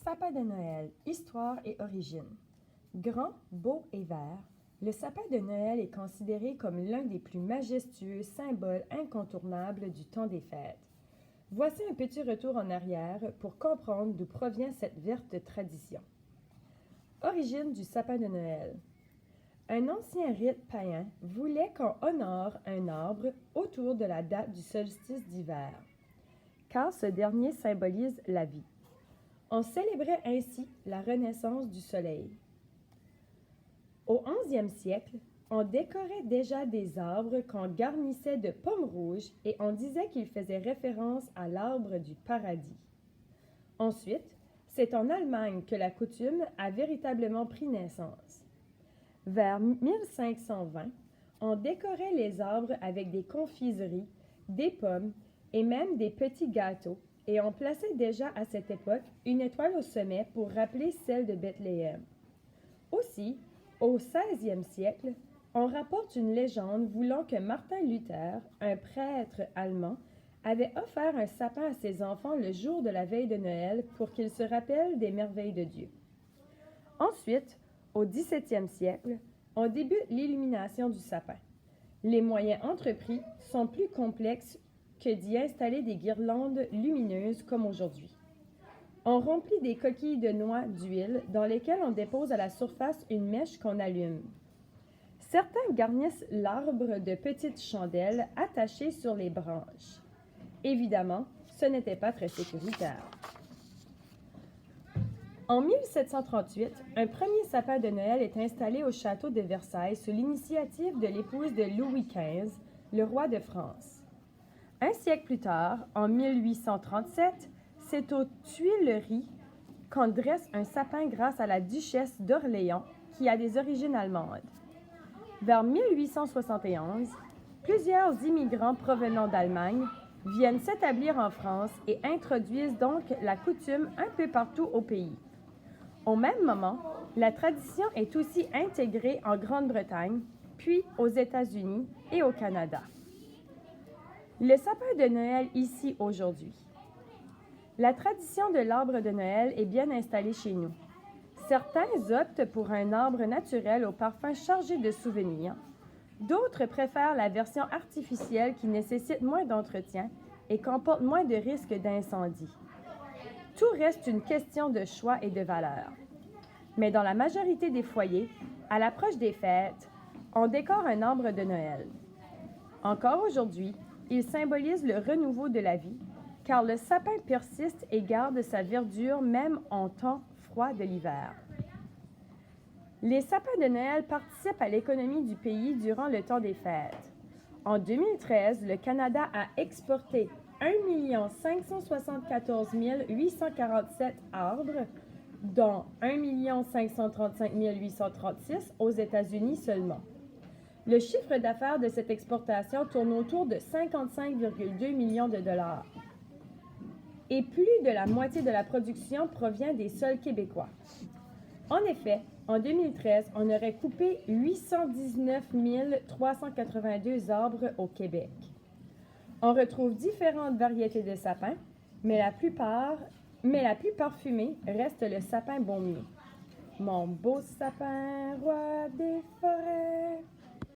sapin de Noël, histoire et origine. Grand, beau et vert, le sapin de Noël est considéré comme l'un des plus majestueux symboles incontournables du temps des fêtes. Voici un petit retour en arrière pour comprendre d'où provient cette verte tradition. Origine du sapin de Noël. Un ancien rite païen voulait qu'on honore un arbre autour de la date du solstice d'hiver, car ce dernier symbolise la vie. On célébrait ainsi la renaissance du soleil. Au 11e siècle, on décorait déjà des arbres qu'on garnissait de pommes rouges et on disait qu'ils faisaient référence à l'arbre du paradis. Ensuite, c'est en Allemagne que la coutume a véritablement pris naissance. Vers 1520, on décorait les arbres avec des confiseries, des pommes et même des petits gâteaux, et on plaçait déjà à cette époque une étoile au sommet pour rappeler celle de Bethléem. Aussi, au 16e siècle, on rapporte une légende voulant que Martin Luther, un prêtre allemand, avait offert un sapin à ses enfants le jour de la veille de Noël pour qu'ils se rappellent des merveilles de Dieu. Ensuite, au 17e siècle, on débute l'illumination du sapin. Les moyens entrepris sont plus complexes que d'y installer des guirlandes lumineuses comme aujourd'hui. On remplit des coquilles de noix d'huile dans lesquelles on dépose à la surface une mèche qu'on allume. Certains garnissent l'arbre de petites chandelles attachées sur les branches. Évidemment, ce n'était pas très sécuritaire. En 1738, un premier sapin de Noël est installé au château de Versailles sous l'initiative de l'épouse de Louis XV, le roi de France. Un siècle plus tard, en 1837, c'est aux Tuileries qu'on dresse un sapin grâce à la duchesse d'Orléans, qui a des origines allemandes. Vers 1871, plusieurs immigrants provenant d'Allemagne viennent s'établir en France et introduisent donc la coutume un peu partout au pays. Au même moment, la tradition est aussi intégrée en Grande-Bretagne, puis aux États-Unis et au Canada. Le sapin de Noël ici aujourd'hui. La tradition de l'arbre de Noël est bien installée chez nous. Certains optent pour un arbre naturel au parfum chargé de souvenirs. D'autres préfèrent la version artificielle qui nécessite moins d'entretien et comporte moins de risques d'incendie. Tout reste une question de choix et de valeur. Mais dans la majorité des foyers, à l'approche des fêtes, on décore un arbre de Noël. Encore aujourd'hui, il symbolise le renouveau de la vie, car le sapin persiste et garde sa verdure même en temps froid de l'hiver. Les sapins de Noël participent à l'économie du pays durant le temps des fêtes. En 2013, le Canada a exporté 1 574 847 arbres, dont 1 535 836 aux États-Unis seulement. Le chiffre d'affaires de cette exportation tourne autour de 55,2 millions de dollars. Et plus de la moitié de la production provient des sols québécois. En effet, en 2013, on aurait coupé 819 382 arbres au Québec. On retrouve différentes variétés de sapins, mais la plus parfumée reste le sapin baumier. Mon beau sapin, roi des forêts.